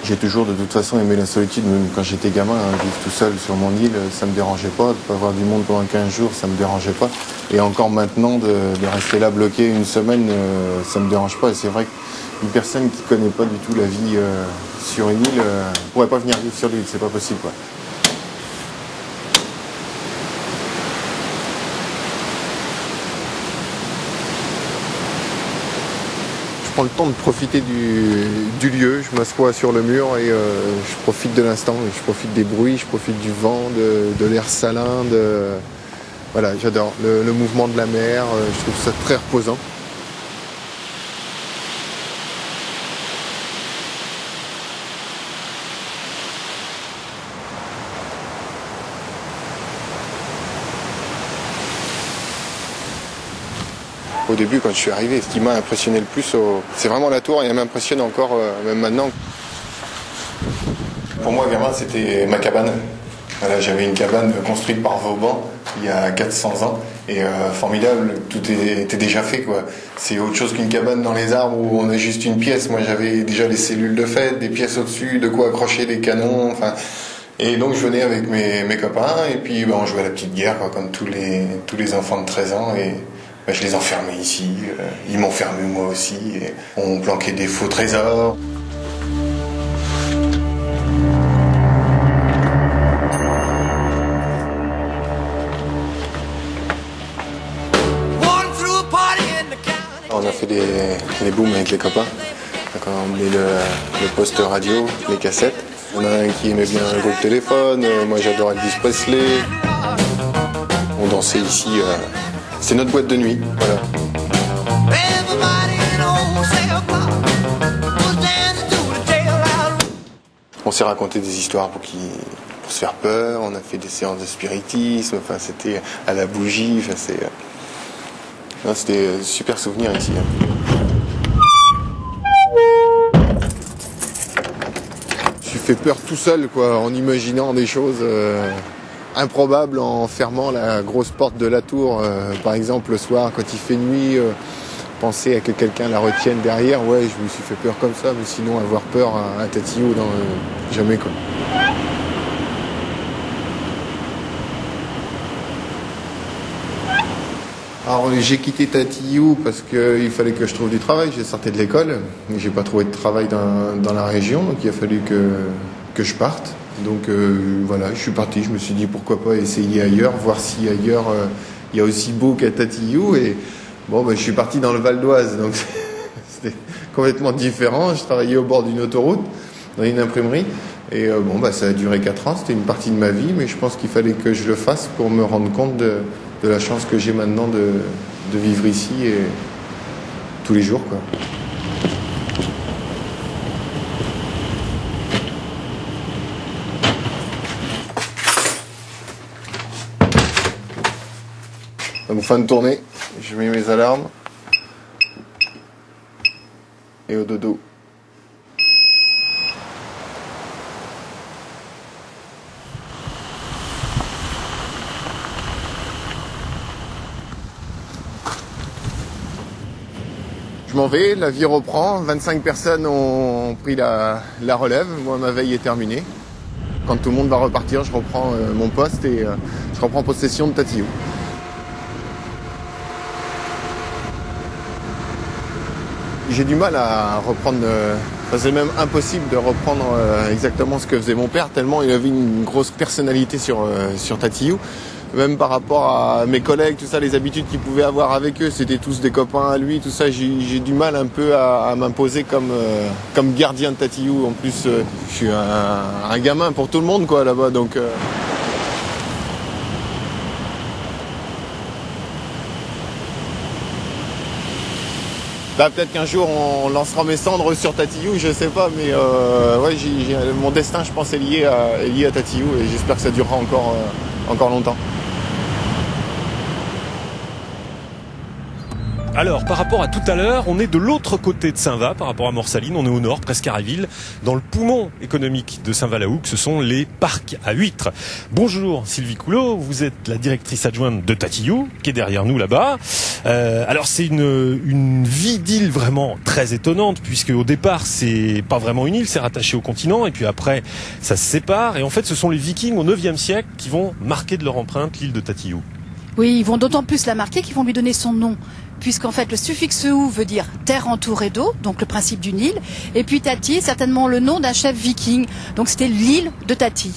J'ai toujours de toute façon aimé la solitude, même quand j'étais gamin, hein, vivre tout seul sur mon île, ça me dérangeait pas. De pas avoir du monde pendant 15 jours, ça me dérangeait pas. Et encore maintenant, de rester là bloqué une semaine, ça me dérange pas. Et c'est vrai qu'une personne qui connaît pas du tout la vie sur une île pourrait pas venir vivre sur l'île, c'est pas possible, quoi. Je prends le temps de profiter du lieu, je m'assois sur le mur et je profite de l'instant, je profite des bruits, je profite du vent, de l'air salin, voilà, j'adore le mouvement de la mer, je trouve ça très reposant. Au début, quand je suis arrivé, ce qui m'a impressionné le plus, c'est vraiment la tour, et elle m'impressionne encore, même maintenant. Pour moi, gamin, c'était ma cabane. Voilà, j'avais une cabane construite par Vauban il y a 400 ans, et formidable, tout était déjà fait, quoi. C'est autre chose qu'une cabane dans les arbres où on a juste une pièce. Moi, j'avais déjà les cellules de fête, des pièces au-dessus, de quoi accrocher des canons, enfin... Et donc je venais avec mes copains, et puis on jouait à la petite guerre, quoi, comme tous les enfants de 13 ans, et... je les enfermais ici, ils m'enfermaient moi aussi, et on planquait des faux trésors. On a fait des booms avec les copains, donc on a emmené le poste radio, les cassettes. Il y en a un qui aimait bien le groupe Téléphone, moi j'adorais Elvis Presley. On dansait ici... C'est notre boîte de nuit, voilà. On s'est raconté des histoires pour se faire peur, on a fait des séances de spiritisme, enfin c'était à la bougie, enfin c'était un super souvenir ici. Je suis fait peur tout seul, quoi, en imaginant des choses... improbable en fermant la grosse porte de la tour, par exemple le soir quand il fait nuit, penser à que quelqu'un la retienne derrière, ouais, je me suis fait peur comme ça, mais sinon avoir peur à Tatillou, jamais, quoi. Alors j'ai quitté Tatillou parce qu'il fallait que je trouve du travail, j'ai sorti de l'école, j'ai pas trouvé de travail dans la région, donc il a fallu que je parte. Donc voilà, je suis parti, je me suis dit pourquoi pas essayer ailleurs, voir si ailleurs il y a aussi beau qu'à Tatillou. Et bon, je suis parti dans le Val d'Oise, donc c'était complètement différent. Je travaillais au bord d'une autoroute, dans une imprimerie. Et ça a duré 4 ans, c'était une partie de ma vie, mais je pense qu'il fallait que je le fasse pour me rendre compte de la chance que j'ai maintenant de vivre ici et tous les jours, quoi. Donc fin de tournée, je mets mes alarmes et au dodo. Je m'en vais, la vie reprend, 25 personnes ont pris la relève, moi ma veille est terminée. Quand tout le monde va repartir, je reprends mon poste et je reprends possession de Tatillou. J'ai du mal à reprendre, c'est même impossible de reprendre exactement ce que faisait mon père, tellement il avait une grosse personnalité sur Tatillou. Même par rapport à mes collègues, tout ça, les habitudes qu'il pouvait avoir avec eux, c'était tous des copains à lui, tout ça, j'ai du mal un peu à m'imposer comme gardien de Tatillou. En plus, je suis un gamin pour tout le monde, quoi, là-bas, donc... Bah, peut-être qu'un jour on lancera mes cendres sur Tatillou, je sais pas, mais ouais, mon destin, je pense, est lié à Tatillou et j'espère que ça durera encore longtemps. Alors, par rapport à tout à l'heure, on est de l'autre côté de Saint-Va, par rapport à Morsaline, on est au nord, presque à Réville. Dans le poumon économique de Saint-Va-la-Hougue, ce sont les parcs à huîtres. Bonjour Sylvie Coulot, vous êtes la directrice adjointe de Tatillou, qui est derrière nous là-bas. Alors c'est une vie d'île vraiment très étonnante, puisque au départ c'est pas vraiment une île, c'est rattaché au continent, et puis après ça se sépare. Et en fait ce sont les Vikings au 9e siècle qui vont marquer de leur empreinte l'île de Tatillou. Oui, ils vont d'autant plus la marquer qu'ils vont lui donner son nom. Puisqu'en fait le suffixe ou veut dire terre entourée d'eau, donc le principe d'une île, et puis Tati, certainement le nom d'un chef viking, donc c'était l'île de Tati.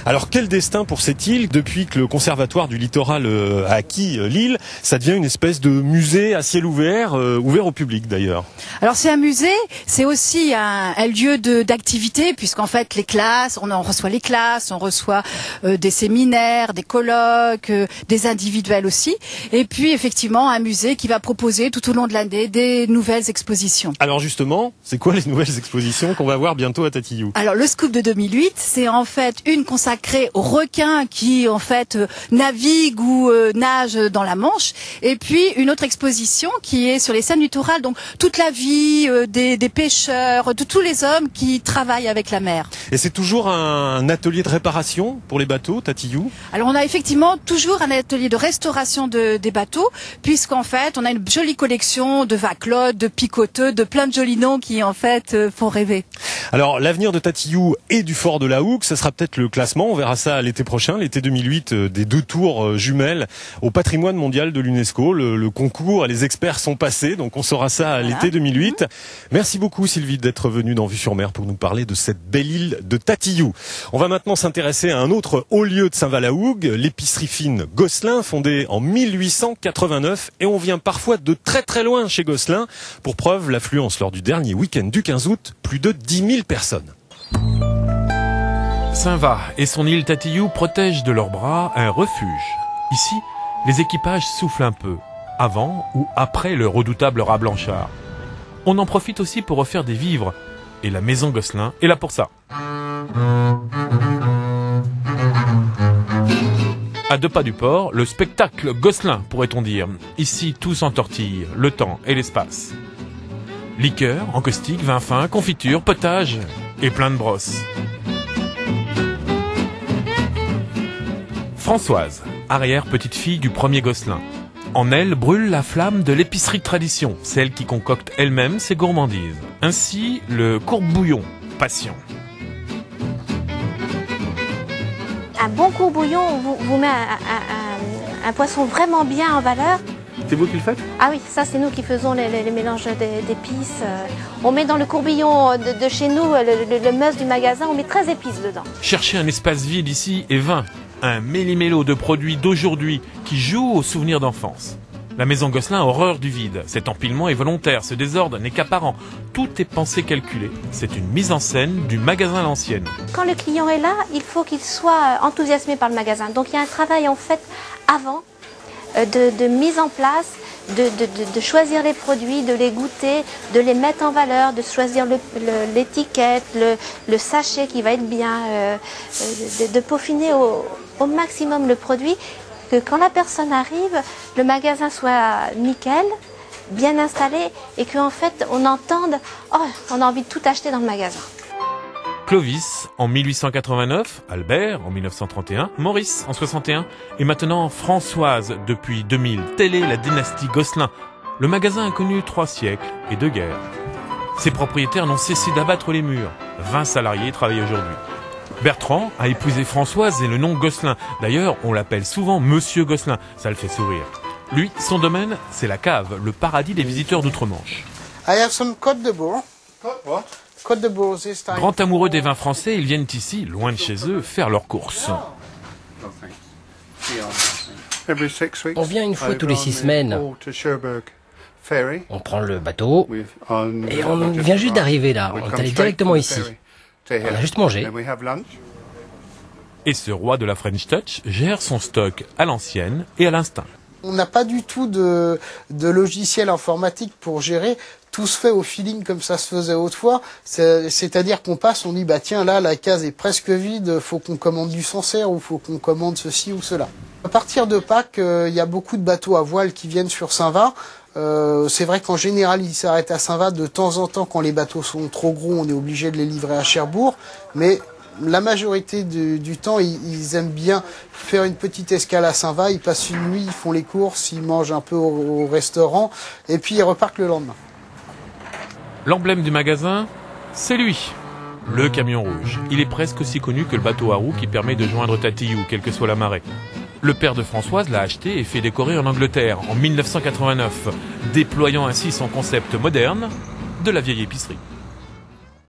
Alors quel destin pour cette île depuis que le conservatoire du littoral a acquis l'île, ça devient une espèce de musée à ciel ouvert, ouvert au public d'ailleurs. Alors c'est un musée, c'est aussi un lieu d'activité, puisqu'en fait les classes, on en reçoit les classes, on reçoit des séminaires, des colloques, des individuels aussi, et puis effectivement un musée qui va proposer tout au long de l'année des nouvelles expositions. Alors justement, c'est quoi les nouvelles expositions qu'on va voir bientôt à Tatillou? Alors le scoop de 2008, c'est en fait une consacrée aux requins qui en fait naviguent ou nagent dans la Manche, et puis une autre exposition qui est sur les scènes littorales, donc toute la vie des pêcheurs, de tous les hommes qui travaillent avec la mer. Et c'est toujours un atelier de réparation pour les bateaux, Tatillou? Alors on a effectivement toujours un atelier de restauration des bateaux, puisqu'en fait on a une jolie collection de vaclottes, de picoteux, de plein de jolis noms qui en fait font rêver. Alors l'avenir de Tatillou et du fort de la Hougue, ça sera peut-être le classement, on verra ça l'été prochain, l'été 2008, des 2 tours jumelles au patrimoine mondial de l'UNESCO. Le concours, les experts sont passés, donc on saura ça à l'été 2008. Merci beaucoup Sylvie d'être venue dans Vue sur Mer pour nous parler de cette belle île de Tatillou. On va maintenant s'intéresser à un autre haut lieu de Saint-Va-la-Hougue, l'épicerie fine Gosselin, fondée en 1889, et on vient parfois de très très loin chez Gosselin. Pour preuve, l'affluence lors du dernier week-end du 15 août, plus de 10 000 personnes. Saint-Va et son île Tatillou protègent de leurs bras un refuge. Ici, les équipages soufflent un peu, avant ou après le redoutable rat blanchard. On en profite aussi pour refaire des vivres, et la maison Gosselin est là pour ça. À 2 pas du port, le spectacle Gosselin, pourrait-on dire. Ici, tout s'entortille, le temps et l'espace. Liqueur, encaustique, vin fin, confiture, potage et plein de brosses. Françoise, arrière-petite-fille du premier Gosselin. En elle brûle la flamme de l'épicerie de tradition, celle qui concocte elle-même ses gourmandises. Ainsi, le courbe-bouillon, passion. Un bon courbouillon vous met un poisson vraiment bien en valeur. C'est vous qui le faites? Ah oui, ça c'est nous qui faisons les mélanges d'épices. On met dans le courbillon de chez nous, le must du magasin, on met 13 épices dedans. Chercher un espace vide ici est vain. Un méli-mélo de produits d'aujourd'hui qui joue aux souvenirs d'enfance. La maison Gosselin a horreur du vide. Cet empilement est volontaire, ce désordre n'est qu'apparent. Tout est pensé, calculé. C'est une mise en scène du magasin à l'ancienne. Quand le client est là, il faut qu'il soit enthousiasmé par le magasin. Donc il y a un travail en fait avant de mise en place, de choisir les produits, de les goûter, de les mettre en valeur, de choisir l'étiquette, le sachet qui va être bien, de peaufiner au maximum le produit, que quand la personne arrive, le magasin soit nickel, bien installé, et qu'en fait on entende « Oh, on a envie de tout acheter dans le magasin ». Clovis en 1889, Albert en 1931, Maurice en 61 et maintenant Françoise depuis 2000. Telle est la dynastie Gosselin. Le magasin a connu 3 siècles et 2 guerres. Ses propriétaires n'ont cessé d'abattre les murs. 20 salariés travaillent aujourd'hui. Bertrand a épousé Françoise et le nom Gosselin. D'ailleurs, on l'appelle souvent Monsieur Gosselin. Ça le fait sourire. Lui, son domaine, c'est la cave, le paradis des visiteurs d'outre-Manche. I have some Côte de Bourg. Côte de Bourg this time. Grand amoureux des vins français, ils viennent ici, loin de chez eux, faire leurs courses. On vient une fois tous les 6 semaines. On prend le bateau et on vient juste d'arriver là. On est allé directement ici. On a juste mangé. Et ce roi de la French Touch gère son stock à l'ancienne et à l'instinct. On n'a pas du tout de logiciel informatique pour gérer. Tout se fait au feeling comme ça se faisait autrefois. C'est-à-dire qu'on passe, on dit bah tiens là la case est presque vide, faut qu'on commande du Sancerre ou faut qu'on commande ceci ou cela. À partir de Pâques, il y a beaucoup de bateaux à voile qui viennent sur Saint-Va. C'est vrai qu'en général, ils s'arrêtent à Saint-Va. De temps en temps, quand les bateaux sont trop gros, on est obligé de les livrer à Cherbourg. Mais la majorité du temps, ils aiment bien faire une petite escale à Saint-Va. Ils passent une nuit, ils font les courses, ils mangent un peu au restaurant. Et puis, ils repartent le lendemain. L'emblème du magasin, c'est lui. Le camion rouge. Il est presque aussi connu que le bateau à roues qui permet de joindre Tatillou, quelle que soit la marée. Le père de Françoise l'a acheté et fait décorer en Angleterre en 1989, déployant ainsi son concept moderne de la vieille épicerie.